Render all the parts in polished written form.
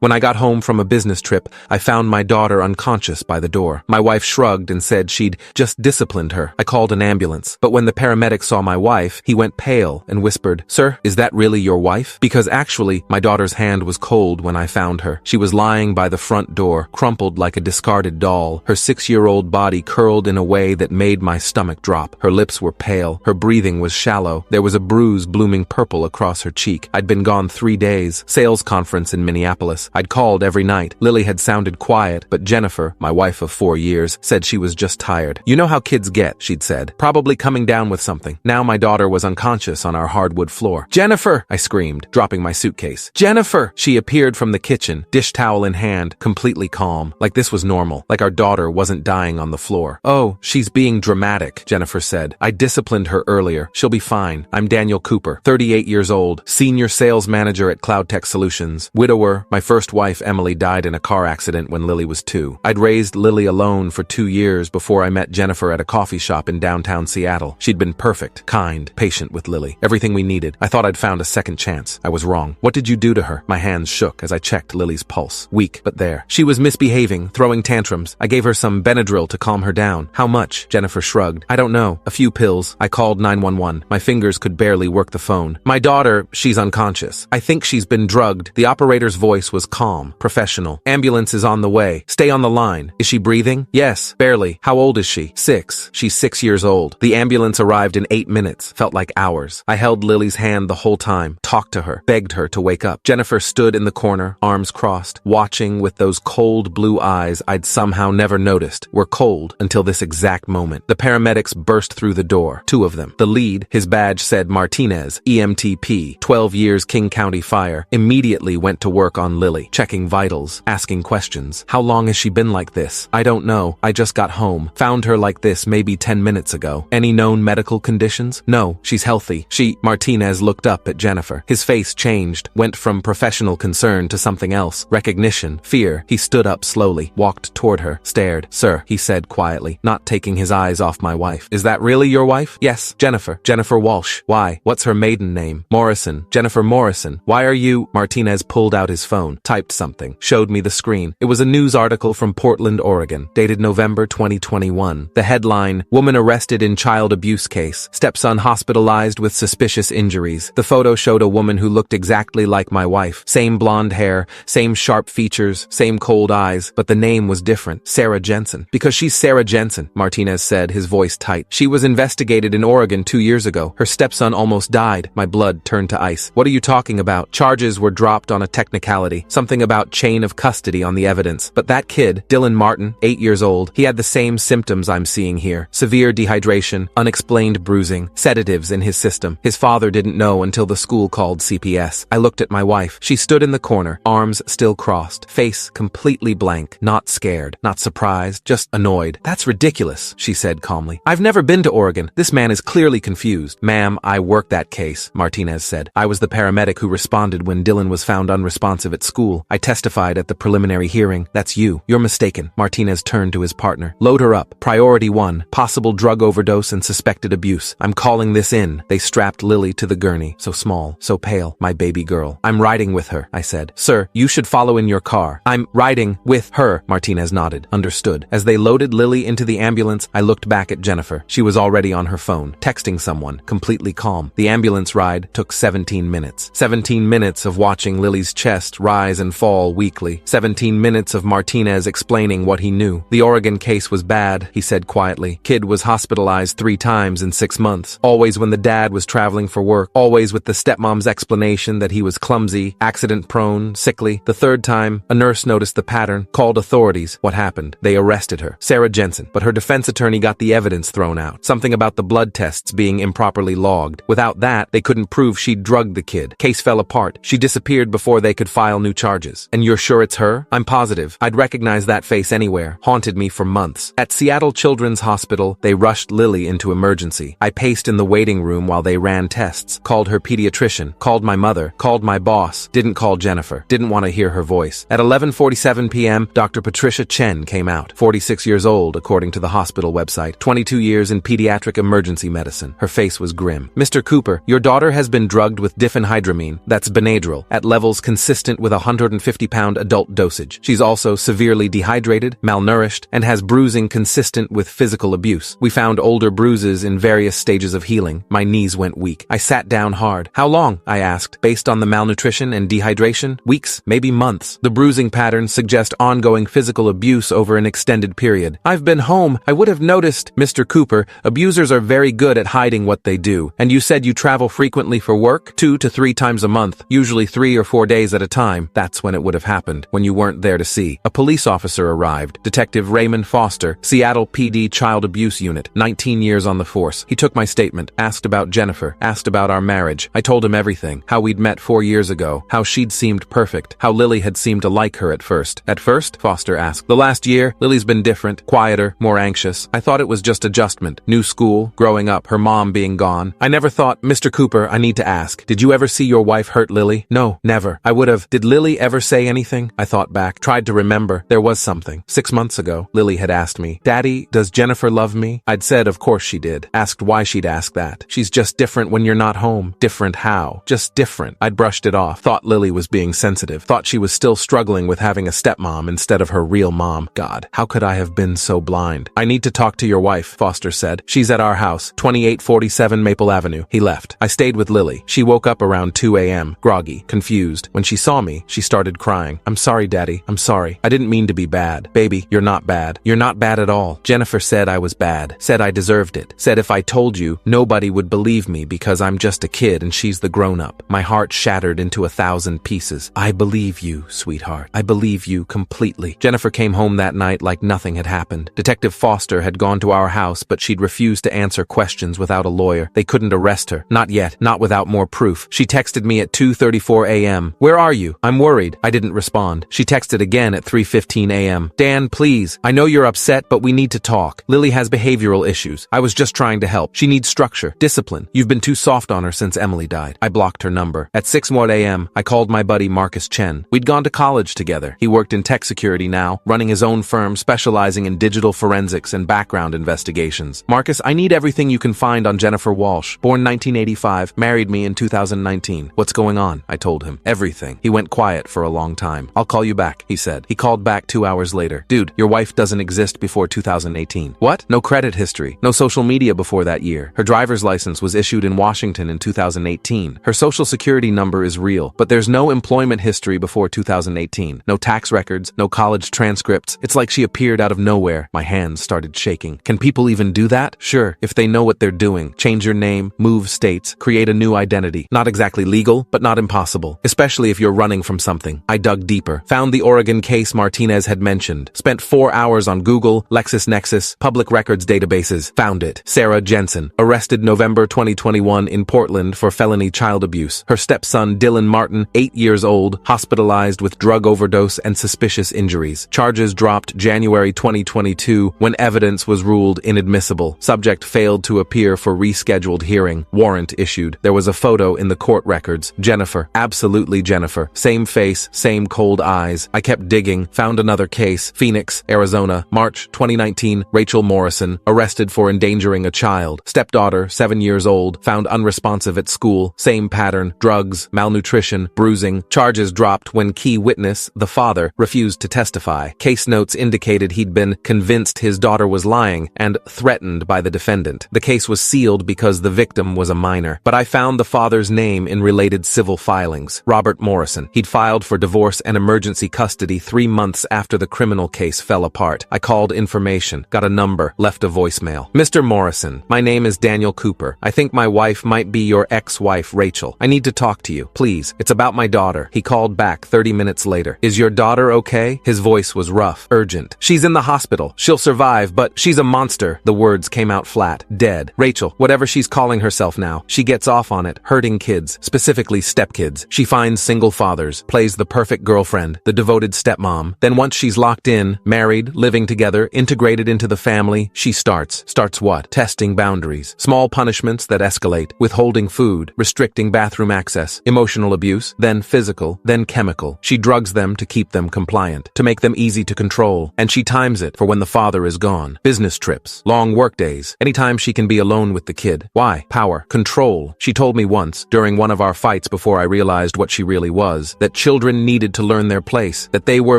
When I got home from a business trip, I found my daughter unconscious by the door. My wife shrugged and said she'd just disciplined her. I called an ambulance. But when the paramedic saw my wife, he went pale and whispered, "Sir, is that really your wife?" Because actually, my daughter's hand was cold when I found her. She was lying by the front door, crumpled like a discarded doll, her 6-year-old body curled in a way that made my stomach drop. Her lips were pale. Her breathing was shallow. There was a bruise blooming purple across her cheek. I'd been gone 3 days. Sales conference in Minneapolis. I'd called every night. Lily had sounded quiet, but Jennifer, my wife of 4 years, said she was just tired. "You know how kids get," she'd said. "Probably coming down with something." Now my daughter was unconscious on our hardwood floor. "Jennifer!" I screamed, dropping my suitcase. "Jennifer!" She appeared from the kitchen, dish towel in hand, completely calm, like this was normal, like our daughter wasn't dying on the floor. "Oh, she's being dramatic," Jennifer said. "I disciplined her earlier. She'll be fine. I'm Daniel Cooper, 38 years old, senior sales manager at Cloud Tech Solutions, widower. My first wife, Emily, died in a car accident when Lily was 2. I'd raised Lily alone for 2 years before I met Jennifer at a coffee shop in downtown Seattle. She'd been perfect, kind, patient with Lily. Everything we needed. I thought I'd found a second chance. I was wrong. "What did you do to her?" My hands shook as I checked Lily's pulse. Weak, but there. "She was misbehaving, throwing tantrums. I gave her some Benadryl to calm her down." "How much?" Jennifer shrugged. "I don't know. A few pills." I called 911. My fingers could barely work the phone. "My daughter, she's unconscious. I think she's been drugged." The operator's voice was calm, professional. "Ambulance is on the way. Stay on the line." "Is she breathing?" "Yes, barely." "How old is she?" 6. "She's 6 years old." The ambulance arrived in 8 minutes. Felt like hours. I held Lily's hand the whole time, talked to her, begged her to wake up. Jennifer stood in the corner, arms crossed, watching with those cold blue eyes I'd somehow never noticed were cold until this exact moment. The paramedics burst through the door, 2 of them. The lead, his badge said Martinez, EMTP, 12 years King County Fire, immediately went to work on Lily, checking vitals, asking questions. "How long has she been like this?" "I don't know. I just got home. Found her like this maybe 10 minutes ago." "Any known medical conditions?" "No, she's healthy." Martinez looked up at Jennifer. His face changed, went from professional concern to something else. Recognition, fear. He stood up slowly, walked toward her, stared. "Sir," he said quietly, not taking his eyes off my wife. "Is that really your wife?" "Yes, Jennifer. Jennifer Walsh." "Why? What's her maiden name?" "Morrison. Jennifer Morrison." "Why are you—" Martinez pulled out his phone, typed something, showed me the screen. It was a news article from Portland, Oregon, dated November 2021. The headline, "Woman arrested in child abuse case. Stepson hospitalized with suspicious injuries." The photo showed a woman who looked exactly like my wife. Same blonde hair, same sharp features, same cold eyes, but the name was different. Sarah Jensen. "Because she's Sarah Jensen," Martinez said, his voice tight. "She was investigated in Oregon 2 years ago. Her stepson almost died." My blood turned to ice. "What are you talking about?" "Charges were dropped on a technicality. Something about chain of custody on the evidence. But that kid, Dylan Martin, 8 years old, he had the same symptoms I'm seeing here. Severe dehydration, unexplained bruising, sedatives in his system. His father didn't know until the school called CPS." I looked at my wife. She stood in the corner, arms still crossed, face completely blank, not scared, not surprised, just annoyed. "That's ridiculous," she said calmly. "I've never been to Oregon. This man is clearly confused." "Ma'am, I worked that case," Martinez said. "I was the paramedic who responded when Dylan was found unresponsive at school. I testified at the preliminary hearing." "That's you. You're mistaken." Martinez turned to his partner. "Load her up. Priority 1, possible drug overdose and suspected abuse. I'm calling this in." They strapped Lily to the gurney, so small, so pale, my baby girl. "I'm riding with her," I said. "Sir, you should follow in your car." "I'm riding with her," Martinez nodded. "Understood." As they loaded Lily into the ambulance, I looked back at Jennifer. She was already on her phone, texting someone, completely calm. The ambulance ride took 17 minutes. 17 minutes of watching Lily's chest rise and fall weakly. 17 minutes of Martinez explaining what he knew. "The Oregon case was bad," he said quietly. "Kid was hospitalized 3 times in 6 months. Always when the dad was traveling for work. Always with the stepmom's explanation that he was clumsy, accident-prone, sickly. The 3rd time, a nurse noticed the pattern, called authorities. What happened? They arrested her. Sarah Jensen. But her defense attorney got the evidence thrown out. Something about the blood tests being improperly logged. Without that, they couldn't prove she'd drugged the kid. Case fell apart. She disappeared before they could file new charges." "And you're sure it's her?" "I'm positive. I'd recognize that face anywhere. Haunted me for months." At Seattle Children's Hospital, they rushed Lily into emergency. I paced in the waiting room while they ran tests, called her pediatrician, called my mother, called my boss, didn't call Jennifer, didn't want to hear her voice. At 11:47 p.m., Dr. Patricia Chen came out, 46 years old according to the hospital website, 22 years in pediatric emergency medicine. Her face was grim. "Mr. Cooper, your daughter has been drugged with diphenhydramine, that's Benadryl, at levels consistent with a 150-pound adult dosage. She's also severely dehydrated, malnourished, and has bruising consistent with physical abuse. We found older bruises in various stages of healing. My knees went weak. I sat down hard. How long? I asked. Based on the malnutrition and dehydration? Weeks, maybe months. The bruising patterns suggest ongoing physical abuse over an extended period. I've been home. I would have noticed, Mr. Cooper, abusers are very good at hiding what they do. And you said you travel frequently for work? 2 to 3 times a month, usually 3 or 4 days at a time. That's when it would have happened, when you weren't there to see. A police officer arrived, Detective Raymond Foster, Seattle PD Child Abuse Unit, 19 years on the force. He took my statement, asked about Jennifer, asked about our marriage. I told him everything, how we'd met 4 years ago, how she'd seemed perfect, how Lily had seemed to like her at first. At first? Foster asked. The last year, Lily's been different, quieter, more anxious. I thought it was just adjustment. New school, growing up, her mom being gone. I never thought, Mr. Cooper, I need to ask, did you ever see your wife hurt Lily? No, never. I would have. Did Lily ever say anything? I thought back, tried to remember. There was something. 6 months ago, Lily had asked me, Daddy, does Jennifer love me? I'd said, of course she did. Asked why she'd ask that. She's just different when you're not home. Different how? Just different. I'd brushed it off. Thought Lily was being sensitive. Thought she was still struggling with having a stepmom instead of her real mom. God, how could I have been so blind? I need to talk to your wife, Foster said. She's at our house, 2847 Maple Avenue. He left. I stayed with Lily. She woke up around 2 a.m., groggy, confused. When she saw me, she started crying. I'm sorry, Daddy. I'm sorry. I didn't mean to be bad. Baby, you're not bad. You're not bad at all. Jennifer said I was bad. Said I deserved it. Said if I told you, nobody would believe me because I'm just a kid and she's the grown-up. My heart shattered into 1,000 pieces. I believe you, sweetheart. I believe you completely. Jennifer came home that night like nothing had happened. Detective Foster had gone to our house, but she'd refused to answer questions without a lawyer. They couldn't arrest her. Not yet. Not without more proof. She texted me at 2:34 a.m. Where are you? I'm worried. I didn't respond. She texted again at 3:15 a.m. Dan, please. I know you're upset, but we need to talk. Lily has behavioral issues. I was just trying to help. She needs structure, discipline. You've been too soft on her since Emily died. I blocked her number. At 6:01 a.m., I called my buddy Marcus Chen. We'd gone to college together. He worked in tech security now, running his own firm specializing in digital forensics and background investigations. Marcus, I need everything you can find on Jennifer Walsh. Born 1985, married me in 2019. What's going on? I told him. Everything. He went quiet for a long time. I'll call you back, he said. He called back 2 hours later. Dude, your wife doesn't exist before 2018. What? No credit history. No social media before that year. Her driver's license was issued in Washington in 2018. Her social security number is real, but there's no employment history before 2018. No tax records, no college transcripts. It's like she appeared out of nowhere. My hands started shaking. Can people even do that? Sure, if they know what they're doing. Change your name, move states, create a new identity. Not exactly legal, but not impossible. Especially if you're running from something. I dug deeper. Found the Oregon case Martinez had mentioned. Spent 4 hours on Google, LexisNexis, public records databases. Found it. Sarah Jensen. Arrested November 2021 in Portland for felony child abuse. Her stepson Dylan Martin, 8 years old, hospitalized with drug overdose and suspicious injuries. Charges dropped January 2022 when evidence was ruled inadmissible. Subject failed to appear for rescheduled hearing. Warrant issued. There was a photo in the court records. Jennifer. Absolutely Jennifer. Same face, same cold eyes. I kept digging. Found another case. Phoenix, Arizona. March 2019. Rachel Morrison. Arrested for endangering a child. Stepdaughter, 7 years old. Found unresponsive at school. Same pattern. Drugs, malnutrition, bruising. Charges dropped when key witness, the father, refused to testify. Case notes indicated he'd been convinced his daughter was lying and threatened by the defendant. The case was sealed because the victim was a minor. But I found the father's name in related civil filings. Robert Morrison. He'd filed for divorce and emergency custody 3 months after the criminal case fell apart. I called information, got a number, left a voicemail. Mr. Morrison, my name is Daniel Cooper. I think my wife might be your ex-wife, Rachel. I need to talk to you. Please. It's about my daughter. He called back 30 minutes later. Is your daughter okay? His voice was rough, urgent. She's in the hospital. She'll survive, but she's a monster. The words came out flat. Dead. Rachel, whatever she's calling herself now, she gets off on it, hurting kids, specifically stepkids. She finds single fathers, plays the perfect girlfriend, the devoted stepmom. Then once she's locked in, married, living together, integrated into the family, she starts what? Testing boundaries. Small punishments that escalate, withholding food, restricting bathroom access, emotional abuse, then physical, then chemical. She drugs them to keep them compliant, to make them easy to control, and she times it for when the father is gone. Business trips, long work days, anytime she can be alone with the kid. Why? Power. Control. She told me once, during one of our fights before I realized what she really was, that children needed to learn their place, that they were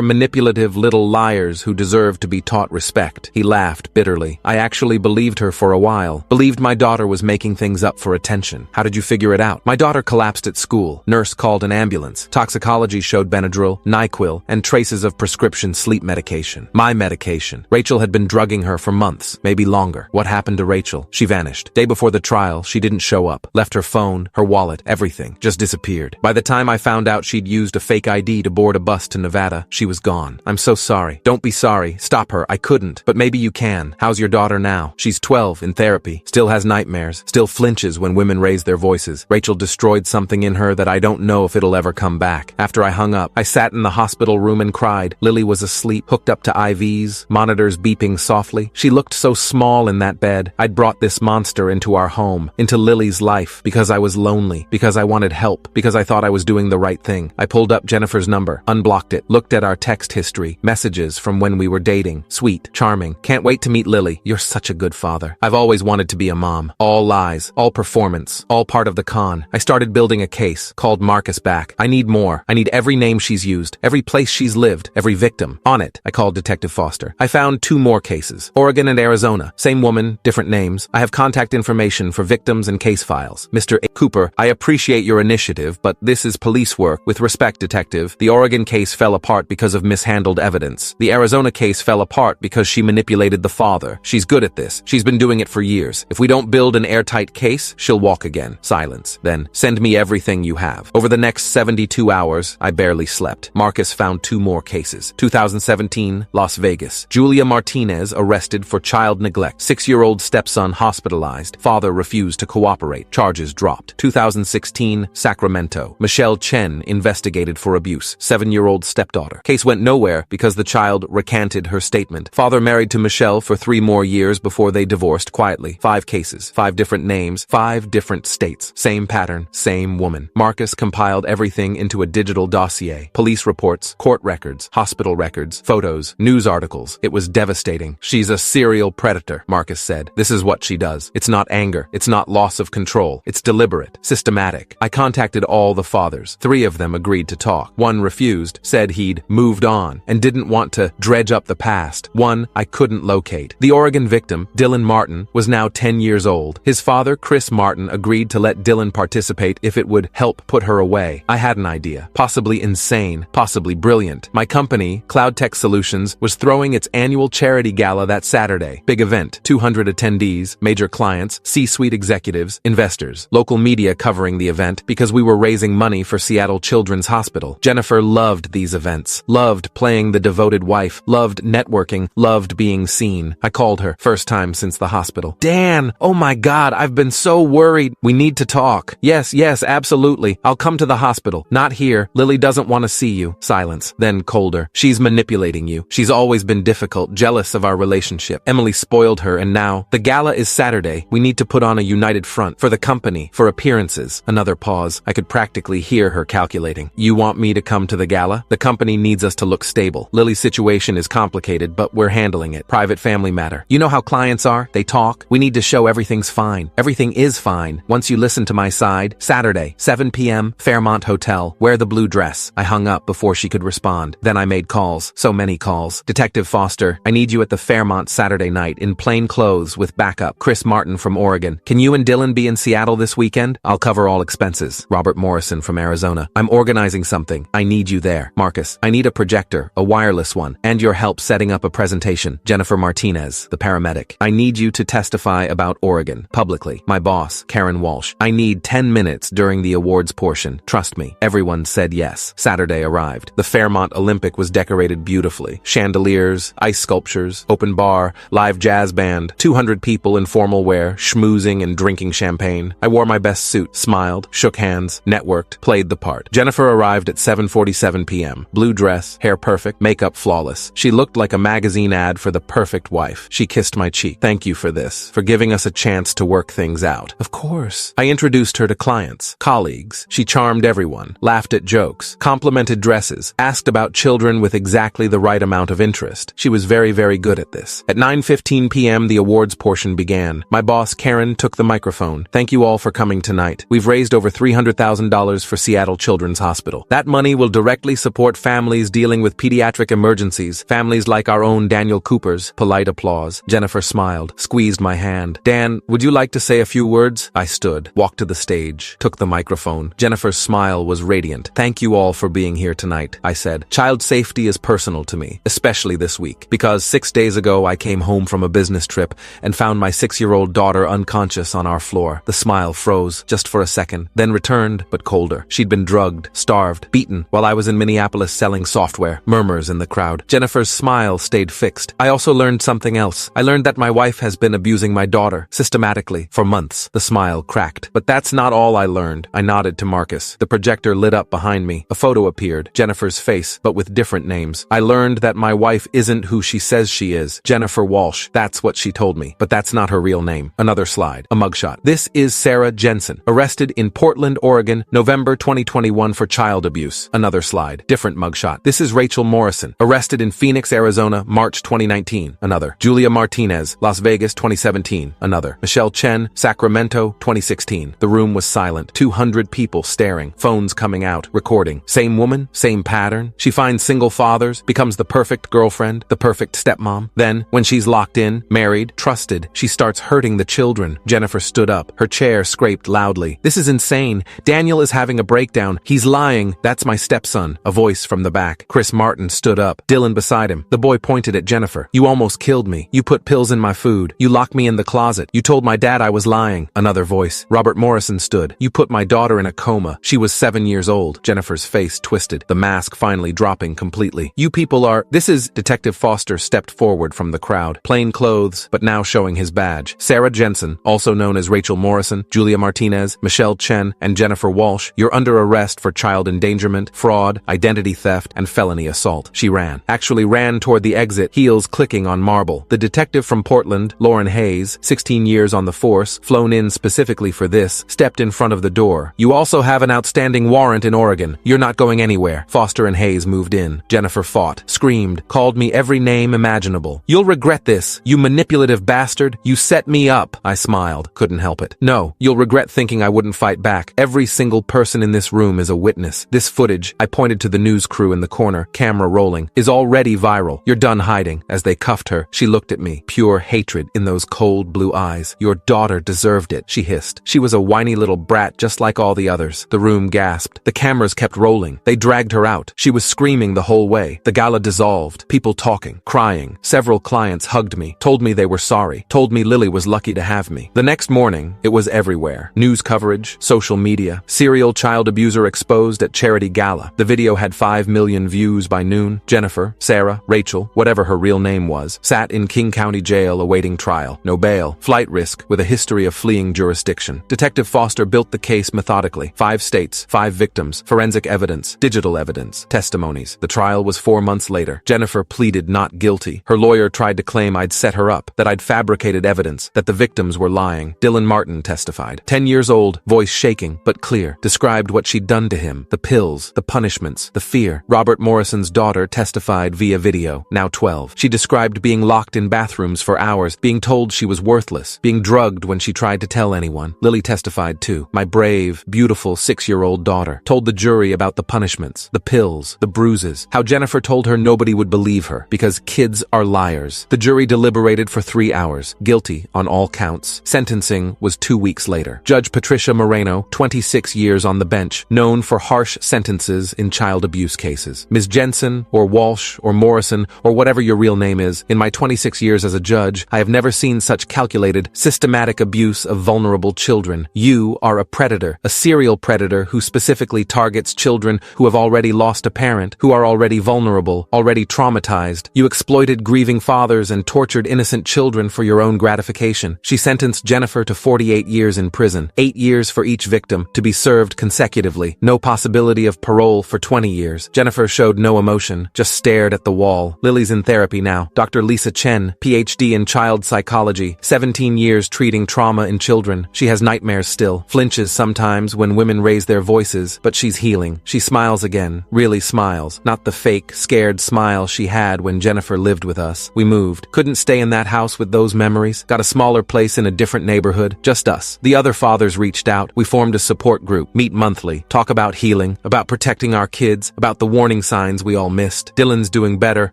manipulative little liars who deserved to be taught respect. He laughed bitterly. I actually believed her for a while. Believed my daughter was making things up for attention. How did you figure it out? My daughter collapsed at school. Nurse called an ambulance. Toxicology showed Benadryl, NyQuil, and traces of prescription sleep medication. My medication. Rachel had been drugging her for months, maybe longer. What happened to Rachel? She vanished. Day before the trial, she didn't show up. Left her phone, her wallet, everything. Just disappeared. By the time I found out she'd used a fake ID to board a bus to Nevada, she was gone. I'm so sorry. Don't be sorry. Stop her. I couldn't. But maybe you can. How's your daughter now? She's 12, in therapy. Still has nightmares. Still flinches when women raise their voices. Rachel destroyed something in her that I don't know if it'll ever come back. After I hung up, I sat in the hospital room and cried. Lily was asleep, hooked up to IVs, monitors beeping softly. She looked so small in that bed. I'd brought this monster into our home, into Lily's life, because I was lonely, because I wanted help, because I thought I was doing the right thing. I pulled up Jennifer's number, unblocked it, looked at our text history, messages from when we were dating. Sweet, charming. Can't wait to meet Lily. You're such a good father. I've always wanted to be a mom. All lies, all performance, all part of the con. I started building a case, called Marcus back. I need more. I need every name she's used, every place she's lived, every victim. On it, I called Detective Foster. I found 2 more cases. Oregon and Arizona. Same woman, different names. I have contact information for victims and case files. Mr. Cooper, I appreciate your initiative, but this is police work. With respect, Detective, the Oregon case fell apart because of mishandled evidence. The Arizona case fell apart because she manipulated the father. She's good at this. She's been doing it for years. If we don't build an airtight case, she'll walk again. Silence. Then, send me everything you have. Over the next 72 hours, I barely slept. Marcus found 2 more cases. 2017, Las Vegas. Julia Martinez arrested for child neglect. 6-year-old stepson hospitalized. Father refused to cooperate. Charges dropped. 2016, Sacramento. Michelle Chen investigated for abuse. 7-year-old stepdaughter. Case went nowhere because the child recanted her statement. Father married to Michelle for 3 more years before they divorced quietly. 5 cases, 5 different names, 5 different states. Same pattern, same woman. Marcus compiled everything into a digital dossier. Police reports, court records, hospital records, photos, news articles. It was devastating. She's a serial predator, Marcus said. This is what she does. It's not anger. It's not loss of control. It's deliberate, systematic. I contacted all the fathers. 3 of them agreed to talk. 1 refused, said he'd moved on, and didn't want to dredge up the past. 1 I couldn't locate. The Oregon victim, Dylan Martin, was now 10 years old. His father, Chris Martin, agreed to let Dylan participate if it would help put her away. I had an idea. Possibly insane, possibly brilliant. My company, Cloud Tech Solutions, was throwing its annual charity gala that Saturday. Big event, 200 attendees, major clients, C-suite executives, investors, local media covering the event because we were raising money for Seattle Children's Hospital. Jennifer loved these events, loved playing the devoted wife, loved networking, loved being seen. I called her, first time since the hospital. Dan, oh my God, I've been so worried. We need to talk. Yes, absolutely. I'll come to the hospital. Not here. Lily doesn't want to see you. Silence. Then colder. She's manipulating you. She's always been difficult, jealous of our relationship. Emily spoiled her, and now the gala is Saturday. We need to put on a united front for the company, for appearances. Another pause. I could practically hear her calculating. You want me to come to the gala? The company needs us to look stable. Lily's situation is complicated, but we're handling it. Private family matter. You know how clients are? They talk. We need to show everything's fine. Everything is fine. Once you listen to my side, Saturday, 7 p.m., Fairmont Hotel. Wear the blue dress. I hung up before she could respond. Then I made calls. So many calls. Detective Foster, I need you at the Fairmont Saturday night in plain clothes with backup. Chris Martin from Oregon. Can you and Dylan be in Seattle this weekend? I'll cover all expenses. Robert Morrison from Arizona. I'm organizing something. I need you there. Marcus, I need a projector, a wireless one, and your help setting up a presentation. Jennifer Martinez, the paramedic. I need you to testify about Oregon, publicly. My boss, Karen Walsh. I need 10 minutes during the awards portion. Trust me. Everyone said yes. Saturday arrived. The Fairmont Olympic was decorated beautifully. Chandeliers, ice sculptures, open bar, live jazz band, 200 people in formal wear, schmoozing and drinking champagne. I wore my best suit, smiled, shook hands, networked, played the part. Jennifer arrived at 7:47 p.m. Blue dress, hair perfect, makeup flawless. She looked like a magazine ad for the perfect wife. She kissed my cheek. Thank you for this, for giving us a chance to work things out. Of course. I introduced her to clients, colleagues. She charmed everyone, laughed at jokes, complimented dresses, asked about children with exactly the right amount of interest. She was very, very good at this. At 9:15 p.m., the awards portion began. My boss, Karen, took the microphone. Thank you all for coming tonight. We've raised over $300,000 for Seattle Children's Hospital. hospital. That money will directly support families dealing with pediatric emergencies, families like our own Daniel Cooper's. Polite applause. Jennifer smiled, squeezed my hand. Dan, would you like to say a few words? I stood, walked to the stage, took the microphone. Jennifer's smile was radiant. Thank you all for being here tonight, I said. Child safety is personal to me, especially this week, because 6 days ago I came home from a business trip and found my 6-year-old daughter unconscious on our floor. The smile froze just for a second, then returned, but colder. She'd been drugged, starved, beaten while I was in Minneapolis selling software. Murmurs in the crowd. Jennifer's smile stayed fixed. I also learned something else. I learned that my wife has been abusing my daughter, systematically, for months. The smile cracked. But that's not all I learned. I nodded to Marcus. The projector lit up behind me. A photo appeared, Jennifer's face, but with different names. I learned that my wife isn't who she says she is. Jennifer Walsh. That's what she told me. But that's not her real name. Another slide. A mugshot. This is Sarah Jensen, arrested in Portland, Oregon, November 2021 for child abuse. Another slide. Different mugshot. This is Rachel Morrison, arrested in Phoenix, Arizona, March 2019. Another. Julia Martinez, Las Vegas 2017. Another. Michelle Chen, Sacramento 2016. The room was silent. 200 people staring. Phones coming out. Recording. Same woman, same pattern. She finds single fathers, becomes the perfect girlfriend, the perfect stepmom. Then, when she's locked in, married, trusted, she starts hurting the children. Jennifer stood up. Her chair scraped loudly. This is insane. Daniel is having a breakdown. He's lying. That's my stepson. A voice from the back. Chris Martin stood up. Dylan beside him. The boy pointed at Jennifer. You almost killed me. You put pills in my food. You locked me in the closet. You told my dad I was lying. Another voice. Robert Morrison stood. You put my daughter in a coma. She was 7 years old. Jennifer's face twisted, the mask finally dropping completely. You people are... This is... Detective Foster stepped forward from the crowd. Plain clothes, but now showing his badge. Sarah Jensen, also known as Rachel Morrison, Julia Martinez, Michelle Chen, and Jennifer Walsh, you're under arrest for child endangerment, fraud, identity theft, and felony assault. She ran. Actually ran toward the exit, heels clicking on marble. The detective from Portland, Lauren Hayes, 16 years on the force, flown in specifically for this, stepped in front of the door. You also have an outstanding warrant in Oregon. You're not going anywhere. Foster and Hayes moved in. Jennifer fought, screamed, called me every name imaginable. You'll regret this, you manipulative bastard. You set me up. I smiled, couldn't help it. No, you'll regret thinking I wouldn't fight back. Every single person in this room is a witness. This footage, I pointed to the news crew in the corner, camera rolling, is already viral. You're done hiding. As they cuffed her, she looked at me, pure hatred in those cold blue eyes. Your daughter deserved it, she hissed. She was a whiny little brat just like all the others. The room gasped. The cameras kept rolling. They dragged her out. She was screaming the whole way. The gala dissolved. People talking, crying. Several clients hugged me, told me they were sorry, told me Lily was lucky to have me. The next morning, it was everywhere. News coverage, social media, serial child abuser exposed at charity gala. The video had 5 million views by noon. Jennifer, Sarah, Rachel, whatever her real name was, sat in King County Jail awaiting trial. No bail, flight risk, with a history of fleeing jurisdiction. Detective Foster built the case methodically. 5 states, 5 victims, forensic evidence, digital evidence, testimonies. The trial was 4 months later. Jennifer pleaded not guilty. Her lawyer tried to claim I'd set her up, that I'd fabricated evidence, that the victims were lying. Dylan Martin testified. 10 years old, voice shaking, but clear, described what she'd done to him, the pills, the punishments, the fear. Robert Morrison's daughter testified via video, now 12. She described being locked in bathrooms for hours, being told she was worthless, being drugged when she tried to tell anyone. Lily testified too. My brave, beautiful 6-year-old daughter told the jury about the punishments, the pills, the bruises, how Jennifer told her nobody would believe her, because kids are liars. The jury deliberated for 3 hours, guilty on all counts. Sentencing was 2 weeks later. Judge Patricia Moreno, 26 years on the bench, known for harsh sentences in child abuse cases. Ms. Jensen, or Walsh, or Morrison, or whatever your real name is, in my 26 years as a judge, I have never seen such calculated, systematic abuse of vulnerable children. You are a predator, a serial predator who specifically targets children who have already lost a parent, who are already vulnerable, already traumatized. You exploited grieving fathers and tortured innocent children for your own gratification. She sentenced Jennifer to 48 years in prison, 8 years for each victim, to be served consecutively. No possibility of parole for 20 years. Jennifer showed no emotion, just stared at the wall. Lily's in therapy now. Dr. Lisa Chen, PhD in child psychology, 17 years treating trauma in children. She has nightmares still, flinches sometimes when women raise their voices, but she's healing. She smiles again, really smiles, not the fake, scared smile she had when Jennifer lived with us. We moved. Couldn't stay in that house with those memories. Got a smaller place in a different neighborhood. Just us. The other fathers reached out. We formed a support group. Meet monthly. Talk about healing. healing, about protecting our kids, about the warning signs we all missed. Dylan's doing better,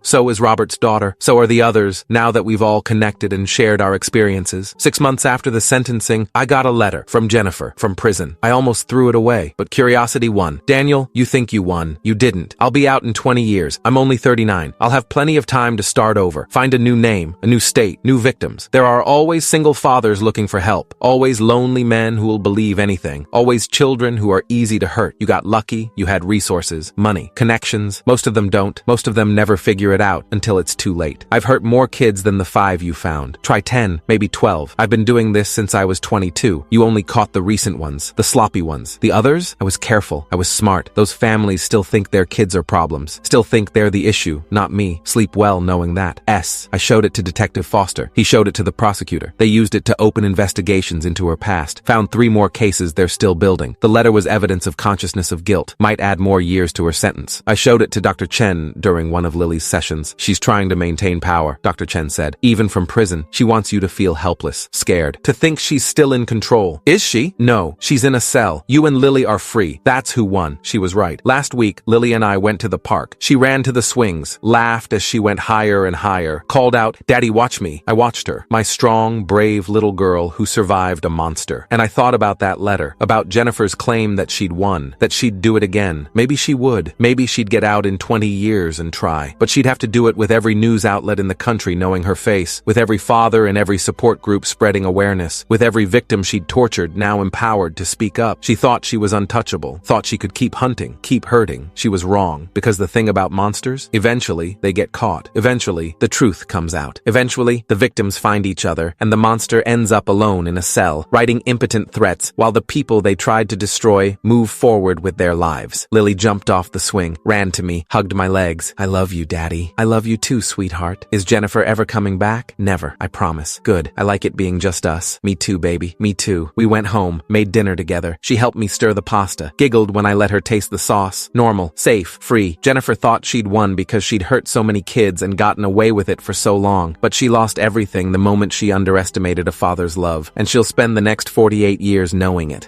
so is Robert's daughter, so are the others, now that we've all connected and shared our experiences. 6 months after the sentencing, I got a letter from Jennifer, from prison. I almost threw it away, but curiosity won. Daniel, you think you won. You didn't. I'll be out in 20 years. I'm only 39. I'll have plenty of time to start over, find a new name, a new state, new victims. There are always single fathers looking for help, always lonely men who will believe anything, always children who are easy to hurt. You got lucky, you had resources, money, connections. Most of them don't. Most of them never figure it out until it's too late. I've hurt more kids than the 5 you found. Try 10, maybe 12. I've been doing this since I was 22. You only caught the recent ones, the sloppy ones. The others? I was careful. I was smart. Those families still think their kids are problems. Still think they're the issue, not me. Sleep well knowing that. I showed it to Detective Foster. He showed it to the prosecutor. They used it to open investigations into her past. Found 3 more cases they're still building. The letter was evidence of consciousness of guilt. Might add more years to her sentence. I showed it to Dr. Chen during one of Lily's sessions. She's trying to maintain power, Dr. Chen said. Even from prison, she wants you to feel helpless, scared, to think she's still in control. Is she? No, she's in a cell. You and Lily are free. That's who won. She was right. Last week, Lily and I went to the park. She ran to the swings, laughed as she went higher and higher, called out, "Daddy, watch me." I watched her. My strong, brave little girl who survived a monster. And I thought about that letter, about Jennifer's claim that she'd won, that she'd do it again. Maybe she would. Maybe she'd get out in 20 years and try. But she'd have to do it with every news outlet in the country knowing her face, with every father and every support group spreading awareness, with every victim she'd tortured now empowered to speak up. She thought she was untouchable, thought she could keep hunting, keep hurting. She was wrong, because the thing about monsters, eventually they get caught. Eventually, the truth comes out. Eventually, the victims find each other, and the monster ends up alone in a cell, writing impotent threats, while the people they tried to destroy move forward with their lives. Lily jumped off the swing, ran to me, hugged my legs. "I love you, Daddy. I love you too, sweetheart. Is Jennifer ever coming back?" "Never, I promise." "Good. I like it being just us." "Me too, baby. Me too." We went home, made dinner together. She helped me stir the pasta, giggled when I let her taste the sauce. Normal, safe, free. Jennifer thought she'd won because she'd hurt so many kids and gotten away with it for so long, but she lost everything the moment she underestimated a father's love, and she'll spend the next 48 years knowing it.